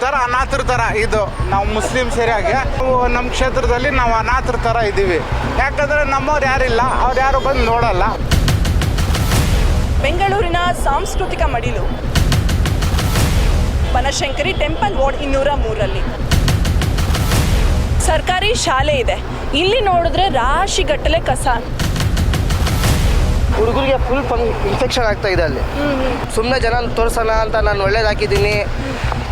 ಥರ ಅನಾಥರ ಥರ ಇದು ನಾವು ಮುಸ್ಲಿಂ ಸರಿಯಾಗಿ ನಮ್ಮ ಕ್ಷೇತ್ರದಲ್ಲಿ ನಾವು ಅನಾಥರ ಥರ ಇದ್ದೀವಿ. ಯಾಕಂದರೆ ನಮ್ಮವ್ರು ಯಾರಿಲ್ಲ, ಅವ್ರು ಯಾರು ಬಂದು ನೋಡಲ್ಲ. ಬೆಂಗಳೂರಿನ ಸಾಂಸ್ಕೃತಿಕ ಮಡಿಲು ಬನಶಂಕರಿ ಟೆಂಪಲ್ ವಾರ್ಡ್ 203 ಸರ್ಕಾರಿ ಶಾಲೆ ಇದೆ. ಇಲ್ಲಿ ನೋಡಿದ್ರೆ ರಾಶಿಗಟ್ಟಲೆ ಕಸ. ಹುಡುಗರಿಗೆ ಫುಲ್ ಇನ್ಫೆಕ್ಷನ್ ಆಗ್ತಾ ಇದೆ ಅಲ್ಲಿ. ಸುಮ್ಮನೆ ಜನ ತೋರಿಸೋಣ ಅಂತ ನಾನು ಒಳ್ಳೇದು ಹಾಕಿದ್ದೀನಿ,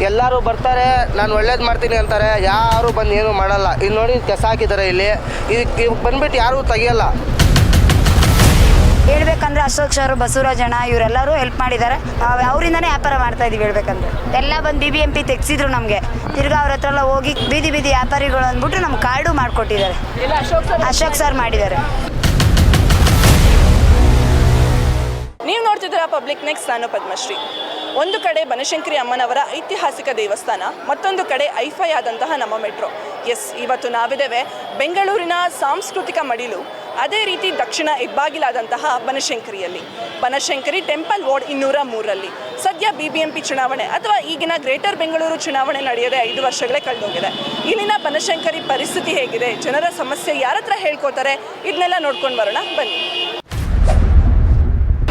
ಎಲ್ಲರೂ ಬರ್ತಾರೆ, ನಾನು ಒಳ್ಳೇದು ಮಾಡ್ತೀನಿ ಅಂತಾರೆ, ಯಾರು ಬಂದು ಏನೂ ಮಾಡಲ್ಲ. ಇಲ್ಲಿ ನೋಡಿ ಕೆಸ ಹಾಕಿದ್ದಾರೆ ಇಲ್ಲಿ, ಇದಕ್ಕೆ ಬಂದ್ಬಿಟ್ಟು ಯಾರೂ ತೆಗಿಯಲ್ಲ. ಹೇಳ್ಬೇಕಂದ್ರೆ ಅಶೋಕ್ ಸರ್, ಬಸವರಾಜಣ್ಣ ಇವರೆಲ್ಲರೂ ಹೆಲ್ಪ್ ಮಾಡಿದ್ದಾರೆ. ಅವರಿಂದನೇ ವ್ಯಾಪಾರ ಮಾಡ್ತಾ ಇದೀವಿ. ಹೇಳ್ಬೇಕಂದ್ರೆ ಎಲ್ಲ ಬಂದು BBMP ತೆಗ್ಸಿದ್ರು ನಮಗೆ. ತಿರ್ಗಾ ಅವ್ರ ಹತ್ರ ಎಲ್ಲ ಹೋಗಿ ಬೀದಿ ವ್ಯಾಪಾರಿಗಳು ಅಂದ್ಬಿಟ್ಟು ನಮ್ಮ ಕಾರ್ಡು ಮಾಡಿಕೊಟ್ಟಿದ್ದಾರೆ. ಅಶೋಕ್ ಸರ್ ಮಾಡಿದ್ದಾರೆ. ನೀವು ನೋಡ್ತಿದ್ದೀರಾ ಪಬ್ಲಿಕ್ ನೆಕ್ಸ್ಟ್. ನಾನು ಪದ್ಮಶ್ರೀ. ಒಂದು ಕಡೆ ಬನಶಂಕರಿ ಅಮ್ಮನವರ ಐತಿಹಾಸಿಕ ದೇವಸ್ಥಾನ, ಮತ್ತೊಂದು ಕಡೆ ಐಫೈ ಆದಂತಹ ನಮ್ಮ ಮೆಟ್ರೋ. ಎಸ್, ಇವತ್ತು ನಾವಿದ್ದೇವೆ ಬೆಂಗಳೂರಿನ ಸಾಂಸ್ಕೃತಿಕ ಮಡಿಲು, ಅದೇ ರೀತಿ ದಕ್ಷಿಣ ಹೆಬ್ಬಾಗಿಲಾದಂತಹ ಬನಶಂಕರಿಯಲ್ಲಿ. ಬನಶಂಕರಿ ಟೆಂಪಲ್ ವಾರ್ಡ್ 203 ಸದ್ಯ BBMP ಚುನಾವಣೆ ಅಥವಾ ಈಗಿನ ಗ್ರೇಟರ್ ಬೆಂಗಳೂರು ಚುನಾವಣೆ ನಡೆಯದೆ 5 ವರ್ಷಗಳೇ ಕಳೆದೋಗಿದೆ. ಇಲ್ಲಿನ ಬನಶಂಕರಿ ಪರಿಸ್ಥಿತಿ ಹೇಗಿದೆ, ಜನರ ಸಮಸ್ಯೆ ಯಾರ ಹತ್ರ ಹೇಳ್ಕೋತಾರೆ, ಇದನ್ನೆಲ್ಲ ನೋಡ್ಕೊಂಡು ಬರೋಣ ಬನ್ನಿ.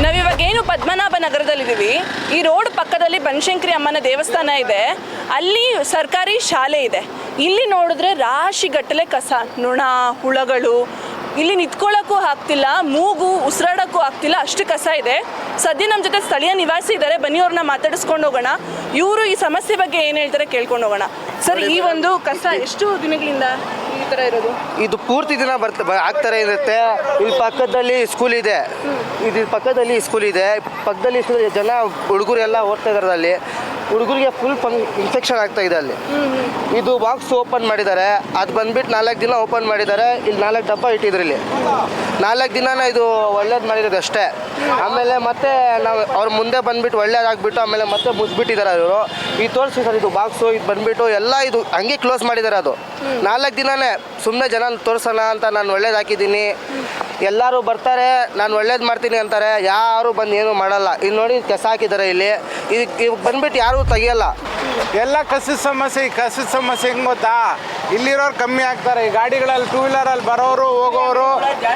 ನಾವಿವಾಗೇನು ಪದ್ಮನಾಭ ನಗರದಲ್ಲಿದ್ದೀವಿ. ಈ ರೋಡ್ ಪಕ್ಕದಲ್ಲಿ ಬನಶಂಕರಿ ಅಮ್ಮನ ದೇವಸ್ಥಾನ ಇದೆ, ಅಲ್ಲಿ ಸರ್ಕಾರಿ ಶಾಲೆ ಇದೆ. ಇಲ್ಲಿ ನೋಡಿದ್ರೆ ರಾಶಿಗಟ್ಟಲೆ ಕಸ, ನೊಣ, ಹುಳಗಳು. ಇಲ್ಲಿ ನಿಂತ್ಕೊಳ್ಳೋಕ್ಕೂ ಆಗ್ತಿಲ್ಲ, ಮೂಗು ಉಸಿರಾಡೋಕ್ಕೂ ಆಗ್ತಿಲ್ಲ, ಅಷ್ಟು ಕಸ ಇದೆ. ಸದ್ಯ ನಮ್ಮ ಜೊತೆ ಸ್ಥಳೀಯ ನಿವಾಸಿ ಇದ್ದಾರೆ, ಬನ್ನಿ ಅವ್ರನ್ನ ಮಾತಾಡಿಸ್ಕೊಂಡು ಹೋಗೋಣ. ಇವರು ಈ ಸಮಸ್ಯೆ ಬಗ್ಗೆ ಏನು ಹೇಳ್ತಾರೆ ಕೇಳ್ಕೊಂಡು ಹೋಗೋಣ. ಸರ್, ಈ ಒಂದು ಕಸ ಎಷ್ಟು ದಿನಗಳಿಂದ ಈ ಥರ ಇರೋದು? ಇದು ಪೂರ್ತಿ ದಿನ ಆಗ್ತಾರೆ ಇರುತ್ತೆ. ಇಲ್ಲಿ ಪಕ್ಕದಲ್ಲಿ ಸ್ಕೂಲ್ ಇದೆ, ಇದು ಪಕ್ಕದಲ್ಲಿ ಸ್ಕೂಲ್ ಇದೆ, ಪಕ್ಕದಲ್ಲಿ ಜನ ಹುಡುಗರು ಎಲ್ಲ ಓದ್ತಾ ಇದ್ದಾರೆ. ಅಲ್ಲಿ ಹುಡುಗರಿಗೆ ಫುಲ್ ಇನ್ಫೆಕ್ಷನ್ ಆಗ್ತಾ ಇದೆ ಅಲ್ಲಿ. ಇದು ಬಾಕ್ಸ್ ಓಪನ್ ಮಾಡಿದ್ದಾರೆ, ಅದು ಬಂದ್ಬಿಟ್ಟು 4 ದಿನ ಓಪನ್ ಮಾಡಿದ್ದಾರೆ. ಇಲ್ಲಿ 4 ಡಬ್ಬ ಇಟ್ಟಿದ್ರು. ಇಲ್ಲಿ 4 ದಿನನ ಇದು ಒಳ್ಳೇದು ಮಾಡಿರೋದು ಅಷ್ಟೇ. ಆಮೇಲೆ ಮತ್ತೆ ನಾವು ಅವ್ರ ಮುಂದೆ ಬಂದ್ಬಿಟ್ಟು ಒಳ್ಳೇದಾಗ್ಬಿಟ್ಟು ಆಮೇಲೆ ಮತ್ತೆ ಮುಚ್ಬಿಟ್ಟಿದ್ದಾರೆ ಅವರು. ಇದು ತೋರಿಸಿ ಸರ್, ಇದು ಬಾಕ್ಸು ಇದು ಬಂದ್ಬಿಟ್ಟು ಎಲ್ಲ ಇದು ಹಂಗೆ ಕ್ಲೋಸ್ ಮಾಡಿದ್ದಾರೆ. ಅದು 4 ದಿನನೇ ಸುಮ್ಮನೆ ಜನ ತೋರಿಸೋಣ ಅಂತ ನಾನು ಒಳ್ಳೇದು ಹಾಕಿದ್ದೀನಿ, ಎಲ್ಲರೂ ಬರ್ತಾರೆ, ನಾನು ಒಳ್ಳೇದು ಮಾಡ್ತೀನಿ ಅಂತಾರೆ, ಯಾರು ಬಂದು ಏನೂ ಮಾಡಲ್ಲ. ಇಲ್ಲಿ ನೋಡಿ ಕೆಸ ಹಾಕಿದ್ದಾರೆ ಇಲ್ಲಿ, ಇದಕ್ಕೆ ಬಂದ್ಬಿಟ್ಟು ಯಾರೂ ತೆಗಿಯಲ್ಲ. ಎಲ್ಲ ಕಸದ ಸಮಸ್ಯೆ. ಈ ಕಸದ ಸಮಸ್ಯೆ ಹೆಂಗೆ ಗೊತ್ತಾ, ಇಲ್ಲಿರೋರು ಕಮ್ಮಿ ಆಗ್ತಾರೆ. ಈ ಗಾಡಿಗಳಲ್ಲಿ 2 ವೀಲರಲ್ಲಿ ಬರೋರು ಹೋಗೋರು,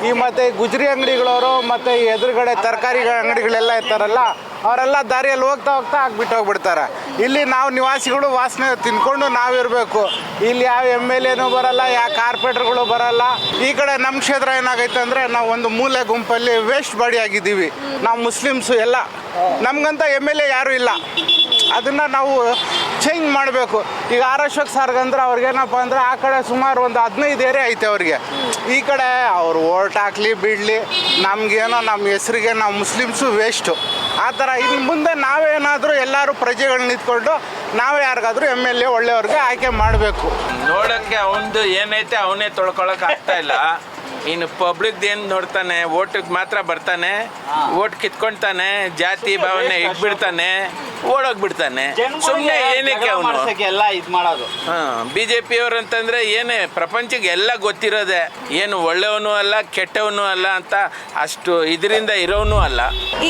ಈ ಮತ್ತು ಗುಜರಿ ಅಂಗಡಿಗಳವರು ಮತ್ತು ಎದುರುಗಡೆ ತರಕಾರಿ ಅಂಗಡಿಗಳೆಲ್ಲ ಇರ್ತಾರಲ್ಲ, ಅವರೆಲ್ಲ ದಾರಿಯಲ್ಲಿ ಹೋಗ್ತಾ ಹಾಕ್ಬಿಟ್ಟು ಹೋಗ್ಬಿಡ್ತಾರೆ. ಇಲ್ಲಿ ನಾವು ನಿವಾಸಿಗಳು ವಾಸನೆ ತಿನ್ಕೊಂಡು ನಾವಿರಬೇಕು. ಇಲ್ಲಿ ಯಾವ MLAನೂ ಬರಲ್ಲ, ಯಾವ ಕಾರ್ಪೊರೇಟರ್ಗಳು ಬರಲ್ಲ. ಈ ಕಡೆ ನಮ್ಮ ಕ್ಷೇತ್ರ ಏನಾಗೈತೆ ಅಂದರೆ, ನಾವು ಒಂದು ಮೂಲೆ ಗುಂಪಲ್ಲಿ ವೇಸ್ಟ್ ಬಾಡಿ ಆಗಿದ್ದೀವಿ. ನಾವು ಮುಸ್ಲಿಮ್ಸು ಎಲ್ಲ, ನಮಗಂತ MLA ಯಾರೂ ಇಲ್ಲ. ಅದನ್ನು ನಾವು ಚೇಂಜ್ ಮಾಡಬೇಕು. ಈಗ ಅಶೋಕ್ ಸರ್ಗಂದ್ರೆ ಅವ್ರಿಗೇನಪ್ಪ ಅಂದರೆ, ಆ ಕಡೆ ಸುಮಾರು ಒಂದು 15 ಏರಿಯಾ ಐತೆ ಅವ್ರಿಗೆ. ಈ ಕಡೆ ಅವರು ಓಟ್ ಹಾಕ್ಲಿ ಬಿಡಲಿ, ನಮಗೇನೋ ನಮ್ಮ ಹೆಸ್ರಿಗೆ ನಾವು ಮುಸ್ಲಿಮ್ಸು ವೇಸ್ಟು. ಆ ಥರ ಇನ್ನು ಮುಂದೆ ನಾವೇನಾದರೂ ಎಲ್ಲರೂ ಪ್ರಜೆಗಳು ನಿಂತ್ಕೊಂಡು ನಾವು ಯಾರಿಗಾದ್ರೂ MLA ಒಳ್ಳೆಯವ್ರಿಗೆ ಆಯ್ಕೆ ಮಾಡಬೇಕು. ನೋಡೋಕ್ಕೆ ಅವನದು ಏನೈತೆ ಅವನೇ ತೊಳ್ಕೊಳಕ್ಕೆ ಆಗ್ತಾ ಇಲ್ಲ. ಇನ್ನು ಪಬ್ಲಿಕ್ದು ಏನು ನೋಡ್ತಾನೆ, ಓಟಿಗೆ ಮಾತ್ರ ಬರ್ತಾನೆ, ಓಟ್ ಕಿತ್ಕೊಳ್ತಾನೆ, ಜಾತಿ ಭಾವನೆ ಇಟ್ಬಿಡ್ತಾನೆ, ಓಡೋಗ್ಬಿಡ್ತಾನೆ. ಸುಮ್ಮನೆ ಏನಕ್ಕೆ ಅವನು ಎಲ್ಲ ಇದು ಮಾಡೋದು. BJP ಅವ್ರು ಅಂತಂದರೆ ಏನೇ ಪ್ರಪಂಚಕ್ಕೆ ಎಲ್ಲ ಗೊತ್ತಿರೋದೆ, ಏನು ಒಳ್ಳೆಯವನು ಅಲ್ಲ ಕೆಟ್ಟವನು ಅಲ್ಲ ಅಂತ ಅಷ್ಟು ಇದರಿಂದ ಇರೋನು ಅಲ್ಲ.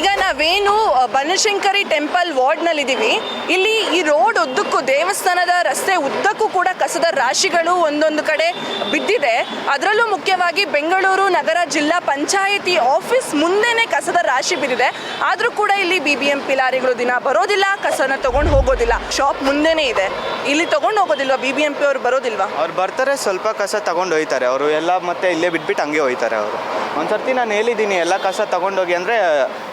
ಈಗ ನಾವೇನು ಬನಶಂಕರಿ ಟೆಂಪಲ್ ವಾರ್ಡ್ನಲ್ಲಿದ್ದೀವಿ, ಇಲ್ಲಿ ಈ ರೋಡ್ ಉದ್ದಕ್ಕೂ, ದೇವಸ್ಥಾನದ ರಸ್ತೆ ಉದ್ದಕ್ಕೂ ಕೂಡ ಕಸದ ರಾಶಿಗಳು ಒಂದೊಂದು ಕಡೆ ಬಿದ್ದಿದೆ. ಅದರಲ್ಲೂ ಮುಖ್ಯವಾಗಿ ಬೆಂಗಳೂರು ನಗರ ಜಿಲ್ಲಾ ಪಂಚಾಯಿತಿ ಆಫೀಸ್ ಮುಂದೆನೇ ಕಸದ ರಾಶಿ ಬಿದ್ದಿದೆ. ಆದರೂ ಕೂಡ ಇಲ್ಲಿ BBMP ಲಾರಿಗಳು ದಿನ ಬರೋದಿಲ್ಲ, ಕಸನ ತಗೊಂಡು ಹೋಗೋದಿಲ್ಲ. ಶಾಪ್ ಮುಂದೆನೇ ಇದೆ, ಇಲ್ಲಿ ತಗೊಂಡು ಹೋಗೋದಿಲ್ವಾ? BBMP ಅವರು ಬರೋದಿಲ್ವಾ? ಅವ್ರು ಬರ್ತಾರೆ, ಸ್ವಲ್ಪ ಕಸ ತಗೊಂಡು ಹೋಯ್ತಾರೆ ಅವರು ಎಲ್ಲ, ಮತ್ತೆ ಇಲ್ಲೇ ಬಿಟ್ಬಿಟ್ಟು ಹಂಗೆ ಹೋಯ್ತಾರೆ ಅವರು. ಒಂದ್ಸರ್ತಿ ನಾನು ಹೇಳಿದ್ದೀನಿ ಎಲ್ಲ ಕಸ ತಗೊಂಡೋಗಿ ಅಂದರೆ,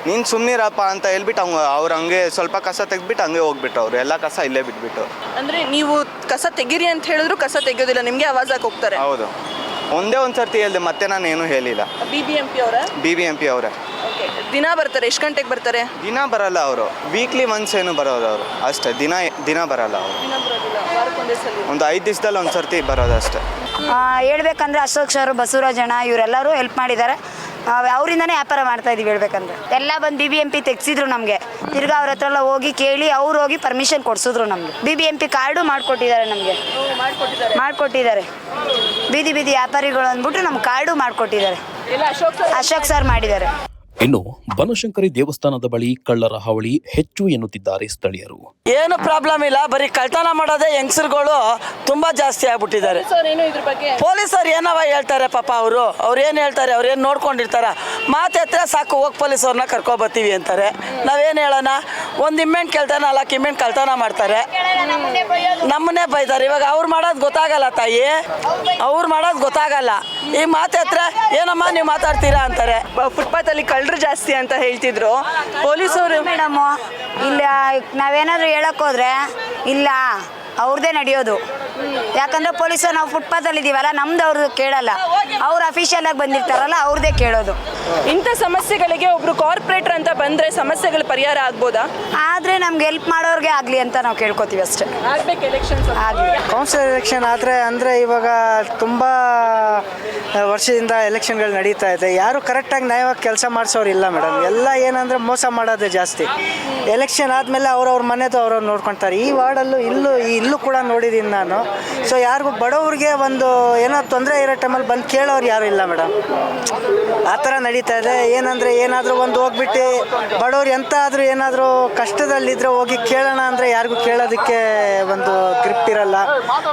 ನೀನು ಸುಮ್ಮನಿರಪ್ಪ ಅಂತ ಹೇಳ್ಬಿಟ್ಟು ಅವ್ರು ಹಂಗೆ ಸ್ವಲ್ಪ ಕಸ ತೆಗೆದ್ಬಿಟ್ಟು ಹಂಗೆ ಹೋಗ್ಬಿಟ್ಟು ಅವರು ಎಲ್ಲ ಕಸ ಇಲ್ಲೇ ಬಿಟ್ಬಿಟ್ಟು. ಅಂದರೆ ನೀವು ಕಸ ತೆಗೀರಿ ಅಂತ ಹೇಳಿದ್ರು ಕಸ ತೆಗೆಯೋದಿಲ್ಲ, ನಿಮಗೆ ಆವಾಜ್ ಹಾಕಿ ಹೋಗ್ತಾರೆ. ಹೌದು, ಒಂದೇ ಒಂದು ಸರ್ತಿ ಹೇಳಿದೆ, ಮತ್ತೆ ನಾನು ಏನೂ ಹೇಳಿಲ್ಲ. BBMP ಅವರೇ ದಿನ ಬರ್ತಾರೆ? ಎಷ್ಟು ಗಂಟೆಗೆ ಬರ್ತಾರೆ? ದಿನ ಬರಲ್ಲ ಅವರು, ವೀಕ್ಲಿ ಒನ್ಸ್ ಏನು ಬರೋದು ಅವರು ಅಷ್ಟೇ. ದಿನ ಬರಲ್ಲ ಅವರು, ಒಂದು 5 ದಿವಸದಲ್ಲಿ ಒಂದು ಸರ್ತಿ ಬರೋದು ಅಷ್ಟೇ. ಹೇಳ್ಬೇಕಂದ್ರೆ ಅಶೋಕ್ ಸರ್, ಬಸವರಾಜಣ್ಣ ಇವರೆಲ್ಲರೂ ಹೆಲ್ಪ್ ಮಾಡಿದ್ದಾರೆ. ಅವರಿಂದನೇ ವ್ಯಾಪಾರ ಮಾಡ್ತಾ ಇದೀವಿ. ಹೇಳ್ಬೇಕಂದ್ರೆ ಎಲ್ಲ ಬಂದು BBMP ತೆಗ್ಸಿದ್ರು ನಮಗೆ. ತಿರ್ಗಾ ಅವ್ರ ಹತ್ರ ಎಲ್ಲ ಹೋಗಿ ಕೇಳಿ ಅವ್ರು ಹೋಗಿ ಪರ್ಮಿಷನ್ ಕೊಡಿಸಿದ್ರು ನಮಗೆ. BBMP ಕಾರ್ಡು ಮಾಡಿಕೊಟ್ಟಿದ್ದಾರೆ ನಮಗೆ, ಮಾಡಿಕೊಟ್ಟಿದ್ದಾರೆ. ಬೀದಿ ವ್ಯಾಪಾರಿಗಳು ಅಂದ್ಬಿಟ್ಟು ನಮ್ಮ ಕಾರ್ಡು ಮಾಡಿಕೊಟ್ಟಿದ್ದಾರೆ. ಅಶೋಕ್ ಸರ್ ಮಾಡಿದ್ದಾರೆ. ಇನ್ನು ಬನಶಂಕರಿ ದೇವಸ್ಥಾನದ ಬಳಿ ಕಳ್ಳರ ಹಾವಳಿ ಹೆಚ್ಚು ಎನ್ನುತ್ತಿದ್ದಾರೆ ಸ್ಥಳೀಯರು. ಏನು ಪ್ರಾಬ್ಲಮ್ ಇಲ್ಲ, ಬರೀ ಕಳ್ತನ ಮಾಡೋದೇ ಹೆಂಗಸರುಗಳು ತುಂಬಾ ಜಾಸ್ತಿ ಆಗ್ಬಿಟ್ಟಿದ್ದಾರೆ. ಏನು ಇದ್ರ ಬಗ್ಗೆ ಪೊಲೀಸರು ಏನವ ಹೇಳ್ತಾರೆ ಪಾಪ, ಅವ್ರು ಏನು ಹೇಳ್ತಾರೆ, ಅವ್ರು ಏನು ನೋಡ್ಕೊಂಡಿರ್ತಾರ, ಮಾತೆತ್ರ ಸಾಕು ಹೋಗಿ ಪೊಲೀಸವ್ರನ್ನ ಕರ್ಕೊಬರ್ತೀವಿ ಅಂತಾರೆ. ನಾವೇನು ಹೇಳೋಣ, ಒಂದು ಇಮ್ಮೆಂಟ್ ಕೇಳ್ತಾನೆ 4 ಇಮ್ಮೆಂಟ್ ಕಳ್ತನ ಮಾಡ್ತಾರೆ, ನಮ್ಮನ್ನೇ ಬೈತಾರೆ. ಇವಾಗ ಅವ್ರು ಮಾಡೋದು ಗೊತ್ತಾಗಲ್ಲ ತಾಯಿ, ಅವ್ರು ಮಾಡೋದು ಗೊತ್ತಾಗಲ್ಲ. ಈ ಮಾತೆತ್ರ ಏನಮ್ಮ ನೀವು ಮಾತಾಡ್ತೀರಾ ಅಂತಾರೆ. ಫುಟ್ಪಾತ್ ಅಲ್ಲಿ ಕಳ್ಳರು ಜಾಸ್ತಿ ಅಂತ ಹೇಳ್ತಿದ್ರು ಪೊಲೀಸರು. ಮೇಡಮು ಇಲ್ಲ, ನಾವೇನಾದರೂ ಹೇಳಕ್ ಹೋದ್ರೆ ಇಲ್ಲ ಅವ್ರದ್ದೇ ನಡೆಯೋದು. ಯಾಕಂದ್ರೆ ಪೊಲೀಸರು ನಾವು ಫುಟ್ಪಾತಲ್ಲಿ ಇದೀವಲ್ಲ, ನಮ್ದು ಅವ್ರು ಕೇಳಲ್ಲ, ಅವ್ರು ಅಫಿಷಿಯಲ್ ಆಗಿ ಬಂದಿರ್ತಾರಲ್ಲ ಅವ್ರದ್ದೇ ಕೇಳೋದು. ಇಂಥ ಸಮಸ್ಯೆಗಳಿಗೆ ಒಬ್ರು ಕಾರ್ಪೊರೇಟರ್ ಅಂತ ಬಂದ್ರೆ ಸಮಸ್ಯೆಗಳು ಪರಿಹಾರ ಆಗ್ಬೋದಾ? ಆದರೆ ನಮ್ಗೆ ಹೆಲ್ಪ್ ಮಾಡೋರಿಗೆ ಆಗಲಿ ಅಂತ ನಾವು ಕೇಳ್ಕೊತೀವಿ ಅಷ್ಟೇ. ಆಗ್ಬೇಕು ಎಲೆಕ್ಷನ್ಸ್ ಆಗಲಿ. ಕೌನ್ಸಿಲರ್ ಎಲೆಕ್ಷನ್ ಆದರೆ ಅಂದರೆ ಇವಾಗ ತುಂಬ ವರ್ಷದಿಂದ ಎಲೆಕ್ಷನ್ಗಳು ನಡೀತಾ ಇದೆ. ಯಾರು ಕರೆಕ್ಟಾಗಿ ನ್ಯಾಯವಾಗಿ ಕೆಲಸ ಮಾಡಿಸೋರು ಇಲ್ಲ ಮೇಡಮ್. ಎಲ್ಲ ಏನಂದರೆ ಮೋಸ ಮಾಡೋದೇ ಜಾಸ್ತಿ. ಎಲೆಕ್ಷನ್ ಆದಮೇಲೆ ಅವ್ರವ್ರ ಮನೆದು ಅವ್ರವ್ರು ನೋಡ್ಕೊಳ್ತಾರೆ. ಈ ವಾರ್ಡಲ್ಲೂ ಇಲ್ಲೂ ಕೂಡ ನೋಡಿದ್ದೀನಿ ನಾನು. ಸೊ ಯಾರಿಗೂ ಬಡವ್ರಿಗೆ ಒಂದು ಏನೋ ತೊಂದರೆ ಇರೋ ಟೈಮಲ್ಲಿ ಬಂದು ಕೇಳೋರು ಯಾರು ಇಲ್ಲ ಮೇಡಮ್. ಆ ಥರ ನಡೀತಾ ಇದೆ. ಏನಂದರೆ ಏನಾದರೂ ಒಂದು ಹೋಗ್ಬಿಟ್ಟು ಬಡವ್ರು ಎಂತ ಆದರೂ ಏನಾದರೂ ಕಷ್ಟದಲ್ಲಿದ್ದರೆ ಹೋಗಿ ಕೇಳೋಣ ಅಂದರೆ ಯಾರಿಗೂ ಕೇಳೋದಕ್ಕೆ ಒಂದು ಗ್ರಿಪ್ ಇರಲ್ಲ.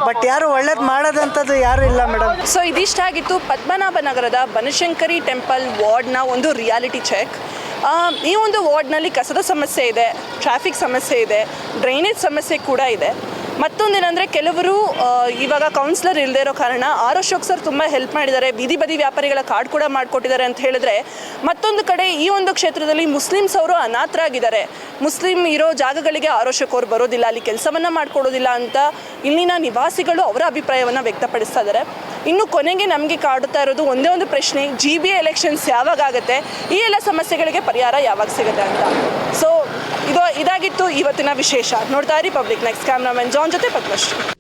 ಬಟ್ ಯಾರು ಒಳ್ಳೇದು ಮಾಡೋದಂಥದ್ದು ಯಾರು ಇಲ್ಲ ಮೇಡಮ್. ಸೊ ಇದಿಷ್ಟಾಗಿತ್ತು ಪದ್ಮನಾಭ ನಗರದ ಬನಶಂಕರಿ ಟೆಂಪಲ್ ವಾರ್ಡ್ನ ಒಂದು ರಿಯಾಲಿಟಿ ಚೆಕ್. ಈ ಒಂದು ವಾರ್ಡ್ನಲ್ಲಿ ಕಸದ ಸಮಸ್ಯೆ ಇದೆ, ಟ್ರಾಫಿಕ್ ಸಮಸ್ಯೆ ಇದೆ, ಡ್ರೈನೇಜ್ ಸಮಸ್ಯೆ ಕೂಡ ಇದೆ. ಮತ್ತೊಂದೇನೆಂದರೆ ಕೆಲವರು ಇವಾಗ ಕೌನ್ಸಿಲರ್ ಇಲ್ಲದೆ ಇರೋ ಕಾರಣ ಆರ್ ಅಶೋಕ್ ಸರ್ ತುಂಬ ಹೆಲ್ಪ್ ಮಾಡಿದ್ದಾರೆ, ಬೀದಿ ಬದಿ ವ್ಯಾಪಾರಿಗಳ ಕಾರ್ಡ್ ಕೂಡ ಮಾಡಿಕೊಟ್ಟಿದ್ದಾರೆ ಅಂತ ಹೇಳಿದ್ರೆ, ಮತ್ತೊಂದು ಕಡೆ ಈ ಒಂದು ಕ್ಷೇತ್ರದಲ್ಲಿ ಮುಸ್ಲಿಮ್ಸ್ ಅವರು ಅನಾಥರಾಗಿದ್ದಾರೆ. ಮುಸ್ಲಿಂ ಇರೋ ಜಾಗಗಳಿಗೆ ಆರ್ ಅಶೋಕ್ ಅವರು ಬರೋದಿಲ್ಲ, ಅಲ್ಲಿ ಕೆಲಸವನ್ನು ಮಾಡಿಕೊಡೋದಿಲ್ಲ ಅಂತ ಇಲ್ಲಿನ ನಿವಾಸಿಗಳು ಅವರ ಅಭಿಪ್ರಾಯವನ್ನು ವ್ಯಕ್ತಪಡಿಸ್ತಾ ಇದ್ದಾರೆ. ಇನ್ನು ಕೊನೆಗೆ ನಮಗೆ ಕಾಡುತ್ತಾ ಇರೋದು ಒಂದೇ ಒಂದು ಪ್ರಶ್ನೆ, GBA ಎಲೆಕ್ಷನ್ಸ್ ಯಾವಾಗ ಆಗುತ್ತೆ, ಈ ಎಲ್ಲ ಸಮಸ್ಯೆಗಳಿಗೆ ಪರಿಹಾರ ಯಾವಾಗ ಸಿಗುತ್ತೆ ಅಂತ. ಸೊ ಇದಾಗಿತ್ತು ಇವತ್ತಿನ ವಿಶೇಷ. ನೋಡ್ತಾ ಇರಿ ಪಬ್ಲಿಕ್ ನೆಕ್ಸ್ಟ್. ಕ್ಯಾಮ್ರಾಮನ್ ಜಾನ್ ಜೊತೆ ಪದ್ಮಶ್ರೀ.